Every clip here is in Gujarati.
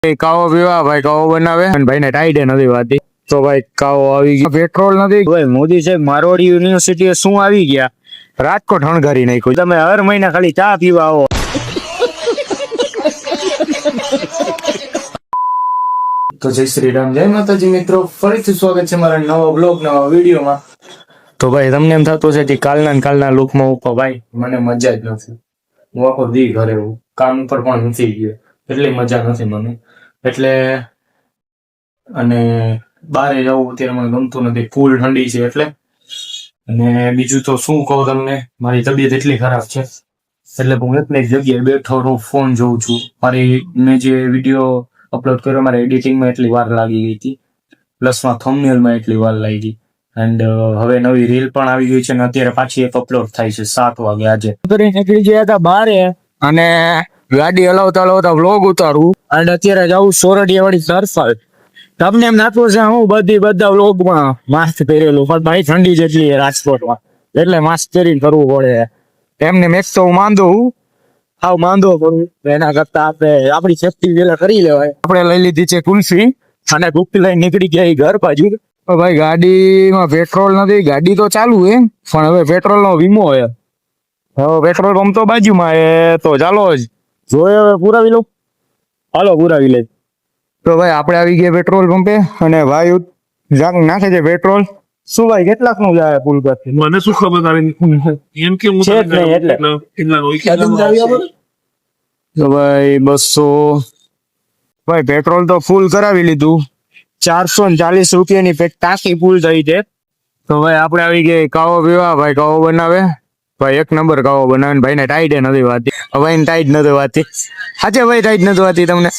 કાવો પીવા ભાઈ, કાવો બનાવે અને ભાઈ ને ટાઈડે નથી વાતી. તો ભાઈ કાવો આવી ગયો, પેટ્રોલ નથી ભાઈ. મોદી સાહેબ મારવાડી યુનિવર્સિટી શું આવી ગયા, રાજકોટ હણગારી નાખ્યું. તમે હર મહિના ખાલી ચા પીવા આવો. તો જય શ્રી રામ, જય માતાજી મિત્રો, ફરીથી સ્વાગત છે મારા નવા બ્લોગ નવા વિડીયોમાં. તો ભાઈ તમને એમ થતું છે કે કાલના લુકમાં ઉપર ભાઈ મને મજા જ નથી. હું આખો દી ઘરે કામ ઉપર પણ નથી ગયો, એટલી મજા નથી મને. એટલે અને બારે જવું અત્યારે મને ગમતું નથી, ફૂલ ઠંડી છે એટલે. અને બીજું તો શું કહું તમને, મારી તબિયત એટલી ખરાબ છે એટલે હું એક જગ્યાએ બેઠો ફોન જોઉં છું. મેં જે વિડીયો અપલોડ કર્યો મારે એડિટિંગમાં એટલી વાર લાગી ગઈ હતી, પ્લસમાં થંબનેલમાં એટલી વાર લાગી. એન્ડ હવે નવી રીલ પણ આવી ગઈ છે અને અત્યારે પાછી એક અપલોડ થાય છે 7 વાગે. આજે નીકળી ગયા હતા બારે અને ગાડી હલાવતા વ્લોગ ઉતારવું અને અત્યારે જાઉં સોરઠિયા વાળી સરફળ. તમને એમ નાતું છે હું બધા વ્લોગમાં માસ્ક પહેરેલું, પણ ભાઈ ઠંડી જેટલી રાજકોટમાં એટલે માસ્ક પહેરીને કરવું પડે. એમને મેક્સ તો હું માંદો કરું એના કરતા આપણે આપણી સેફટી પેલા કરી લેવાય. આપણે લઈ લીધી છે કુલ્ફી અને ગુપ્તી લઈને નીકળી ગયા ઘર બાજુ. ભાઈ ગાડીમાં પેટ્રોલ નથી, ગાડી તો ચાલુ હે પણ હવે પેટ્રોલ નો વીમો હે. હવે પેટ્રોલ પંપ તો બાજુમાં હે, તો ચાલો જ જોઈએ હવે પુરાવી લઉં. હાલો પુરાવી લે. તો ભાઈ આપણે આવી ગયા પેટ્રોલ પંપે અને ભાઈ નાખે છે પેટ્રોલ. શું ભાઈ કેટલાક નું જાય પુલ પર? મને શું ખબર આવે એમ કે હું છે જ નહીં એટલે. તો ભાઈ 200 ભાઈ પેટ્રોલ તો ફૂલ કરાવી લીધું. 440 રૂપિયાની ટાંકી ફૂલ થઈ છે. તો ભાઈ આપણે આવી ગયા કાવો પીવા. ભાઈ કાવો બનાવે ભાઈ, એક નંબર કાવો બનાવે. ભાઈ ને ટાઈડ નથી વાતી, ભાઈ ને ટાઈડ નથી વાતી. સાચે ભાઈ ટાઈડ નથી વાતી તમને?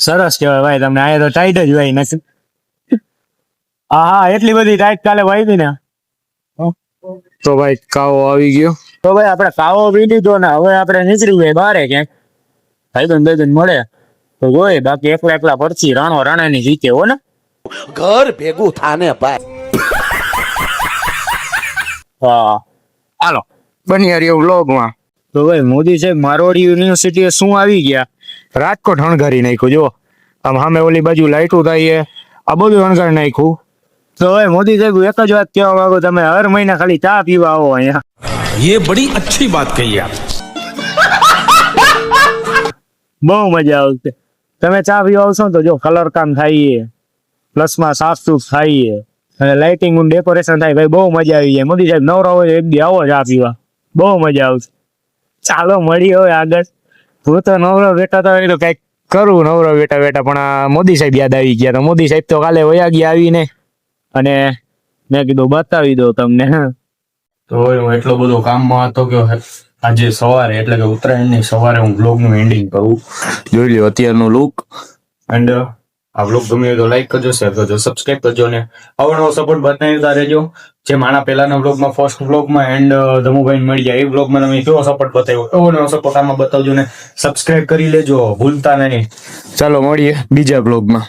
સરસ કહેવાય ભાઈ તમને. આ તો ટાઈડ જ ભાઈ નથી. હા એટલી બધી ટાઈટ કાલે વાવી ને. તો ભાઈ કાવો આવી ગયો. તો ભાઈ આપણે કાવો પી લીધો ને હવે આપણે નીકળી ગયા બારે ક્યાંક. ભાઈબંધ મળે તો જોઈ, બાકી એકલા પરથી રાણાની જીતે હો ને. ઘર ભેગું થાને ભાઈ. હા હાલો બની રહ્યો વ્લોગમાં. તો ભાઈ મોદી સાહેબ મારવાડી યુનિવર્સિટી શું આવી ગયા, રાજકોટ હણગારી નાખ્યું. જો આમ સામે ઓલી બાજુ લાઈટો થાય, આ બધું હણગારી નાખ્યું. તો ભાઈ મોદી સાહેબ એક જ વાત કહેવા માંગુ, તમે હર મહિના ખાલી ચા પીવા આવો અહીંયા. ये बड़ी अच्छी बात कही आप. બહુ મજા આવશે. તમે ચા પીવા આવશો તો જો કલર કામ થાય, પ્લસમાં સાફ સુફ થાય અને લાઇટિંગ ડેકોરેશન થાય. ભાઈ બહુ મજા આવી જાય. મોદી સાહેબ નવરા હોય એક દી આવો ચા પીવા, બહુ મજા આવશે. ચાલો મળી હવે આગળ. હું તો નવરો બેઠા હતા તો કઈક કરું નવરો બેઠા પણ આ મોદી સાહેબ યાદ આવી ગયા. તો મોદી સાહેબ તો કાલે વયા ગયા આવીને, અને મેં કીધું બતાવી દો તમને. તો હું એટલો બધો કામમાં હતો કે આજે સવારે એટલે કે ઉત્તરાયણની સવારે હું બ્લોગનું એન્ડિંગ કરું. જોઈ લો અત્યારનું લુક. એન્ડ આ બ્લોગ ગમે તો લાઈક કરજો, શેર કરજો, સબસ્ક્રાઈબ કરજો ને અવનવો સપોર્ટ બતાવતા રહેજો. જે મારા પહેલાના બ્લોગમાં ફર્સ્ટ બ્લોગમાં એન્ડ ધમુભાઈ મળી જાય એ બ્લોગમાં તમે કેવો સપોર્ટ બતાવ્યો એવો નવો સપોર્ટ આમાં બતાવજો ને સબસ્ક્રાઈબ કરી લેજો ભૂલતા નહીં. ચાલો મળીએ બીજા બ્લોગમાં.